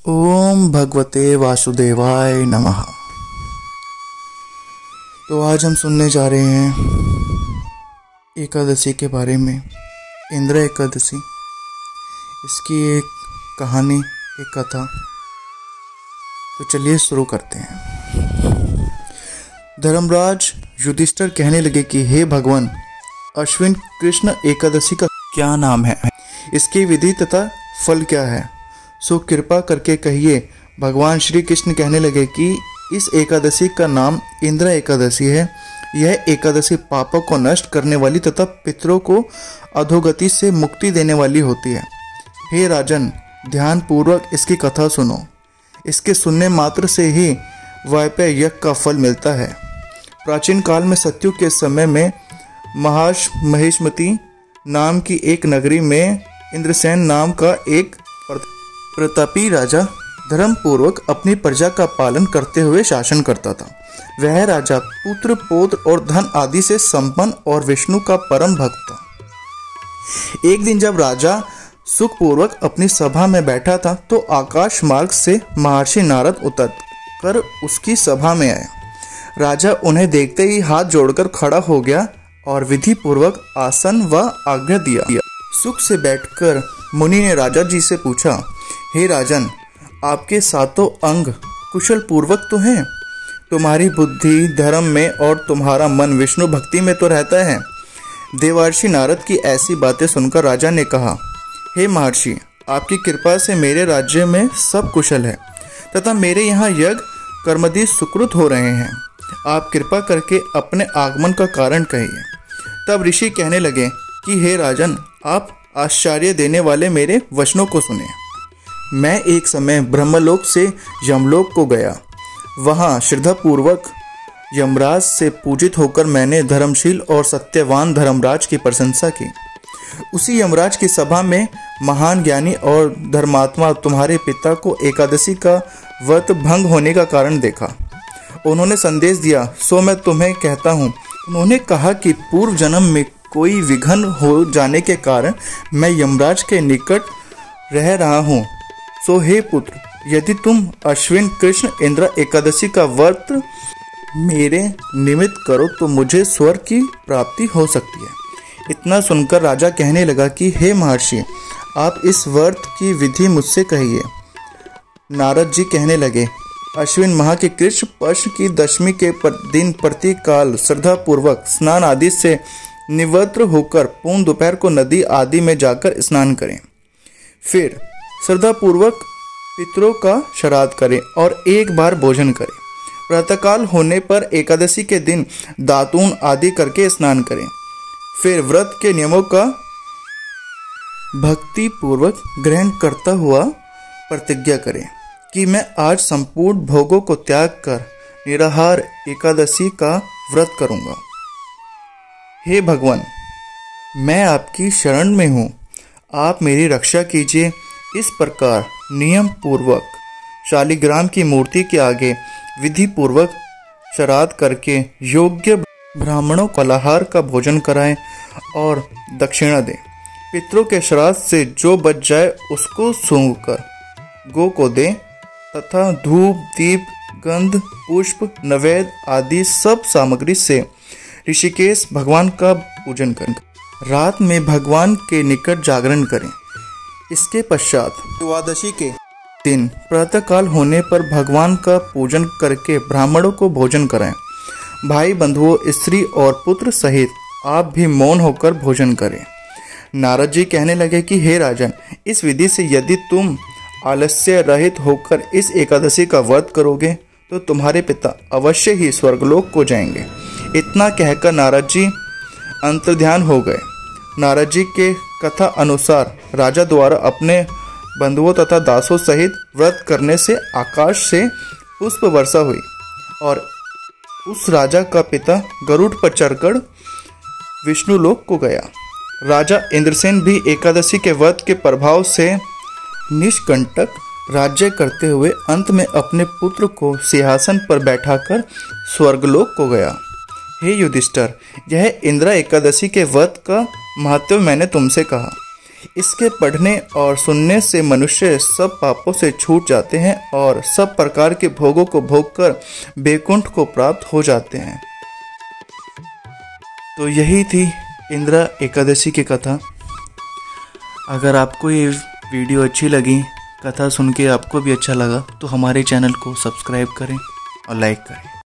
ओम भगवते वासुदेवाय नमः। तो आज हम सुनने जा रहे हैं एकादशी के बारे में, इंद्र एकादशी। इसकी एक कहानी, एक कथा। तो चलिए शुरू करते हैं। धर्मराज युधिष्ठिर कहने लगे कि हे भगवान, अश्विन कृष्ण एकादशी का क्या नाम है, इसकी विधि तथा फल क्या है, सो कृपा करके कहिए। भगवान श्री कृष्ण कहने लगे कि इस एकादशी का नाम इंद्र एकादशी है। यह एकादशी पापों को नष्ट करने वाली तथा पितरों को अधोगति से मुक्ति देने वाली होती है। हे राजन, ध्यान पूर्वक इसकी कथा सुनो। इसके सुनने मात्र से ही वायप्य यज्ञ का फल मिलता है। प्राचीन काल में सत्युग के समय में महेशमती नाम की एक नगरी में इंद्रसेन नाम का एक प्रतापी राजा धर्म पूर्वक अपनी प्रजा का पालन करते हुए शासन करता था। वह राजा पुत्र, पौत्र और धन आदि से संपन्न और विष्णु का परम भक्त था। एक दिन जब राजा सुखपूर्वक अपनी सभा में बैठा था तो आकाश मार्ग से महर्षि नारद उतर कर उसकी सभा में आए। राजा उन्हें देखते ही हाथ जोड़कर खड़ा हो गया और विधि पूर्वक आसन व आज्ञा दिया। सुख से बैठकर मुनि ने राजा जी से पूछा, हे राजन, आपके सातों अंग कुशल पूर्वक तो हैं? तुम्हारी बुद्धि धर्म में और तुम्हारा मन विष्णु भक्ति में तो रहता है। देवर्षि नारद की ऐसी बातें सुनकर राजा ने कहा, हे महर्षि, आपकी कृपा से मेरे राज्य में सब कुशल है तथा मेरे यहाँ यज्ञ कर्मदि सुकृत हो रहे हैं। आप कृपा करके अपने आगमन का कारण कहिए। तब ऋषि कहने लगे कि हे राजन, आप आश्चर्य देने वाले मेरे वचनों को सुने। मैं एक समय ब्रह्मलोक से यमलोक को गया। वहाँ श्रद्धापूर्वक यमराज से पूजित होकर मैंने धर्मशील और सत्यवान धर्मराज की प्रशंसा की। उसी यमराज की सभा में महान ज्ञानी और धर्मात्मा तुम्हारे पिता को एकादशी का व्रत भंग होने का कारण देखा। उन्होंने संदेश दिया, सो मैं तुम्हें कहता हूँ। उन्होंने कहा कि पूर्व जन्म में कोई विघ्न हो जाने के कारण मैं यमराज के निकट रह रहा हूँ। सो हे पुत्र, यदि तुम अश्विन कृष्ण इंद्र एकादशी का व्रत मेरे निमित्त करो तो मुझे स्वर्ग की प्राप्ति हो सकती है। इतना सुनकर राजा कहने लगा कि हे महर्षि, आप इस व्रत की विधि मुझसे कहिए। नारद जी कहने लगे, अश्विन माह के कृष्ण पक्ष की दशमी के दिन प्रतिकाल श्रद्धा पूर्वक स्नान आदि से निवृत्त होकर पूर्ण दोपहर को नदी आदि में जाकर स्नान करें। फिर श्रद्धा पूर्वक पितरों का श्राद्ध करें और एक बार भोजन करें। प्रातःकाल होने पर एकादशी के दिन दातून आदि करके स्नान करें। फिर व्रत के नियमों का भक्ति पूर्वक ग्रहण करता हुआ प्रतिज्ञा करें कि मैं आज संपूर्ण भोगों को त्याग कर निराहार एकादशी का व्रत करूंगा। हे भगवान, मैं आपकी शरण में हूँ, आप मेरी रक्षा कीजिए। इस प्रकार नियम पूर्वक शालिग्राम की मूर्ति के आगे विधि पूर्वक श्राद्ध करके योग्य ब्राह्मणों को फलाहार का भोजन कराएं और दक्षिणा दें। पितरों के श्राद्ध से जो बच जाए उसको सूंघकर गौ को दें तथा धूप, दीप, गंध, पुष्प, नैवेद्य आदि सब सामग्री से ऋषिकेश भगवान का पूजन करें। रात में भगवान के निकट जागरण करें। इसके पश्चात द्वादशी के दिन प्रातःकाल होने पर भगवान का पूजन करके ब्राह्मणों को भोजन कराएं। भाई बंधुओं, स्त्री और पुत्र सहित आप भी मौन होकर भोजन करें। नारद जी कहने लगे कि हे राजन, इस विधि से यदि तुम आलस्य रहित होकर इस एकादशी का व्रत करोगे तो तुम्हारे पिता अवश्य ही स्वर्गलोक को जाएंगे। इतना कहकर नारद जी अंतर्ध्यान हो गए। नारद जी के कथा अनुसार राजा द्वारा अपने बंधुओं तथा दासों सहित व्रत करने से आकाश से पुष्प वर्षा हुई और उस राजा का पिता गरुड़ पर चढ़कर विष्णु लोक को गया। राजा इंद्रसेन भी एकादशी के व्रत के प्रभाव से निष्कंटक राज्य करते हुए अंत में अपने पुत्र को सिंहासन पर बैठाकर स्वर्गलोक को गया। हे युधिष्ठिर, यह इंद्र एकादशी के व्रत का महत्व मैंने तुमसे कहा। इसके पढ़ने और सुनने से मनुष्य सब पापों से छूट जाते हैं और सब प्रकार के भोगों को भोगकर वैकुंठ को प्राप्त हो जाते हैं। तो यही थी इंदिरा एकादशी की कथा। अगर आपको ये वीडियो अच्छी लगी, कथा सुन के आपको भी अच्छा लगा, तो हमारे चैनल को सब्सक्राइब करें और लाइक करें।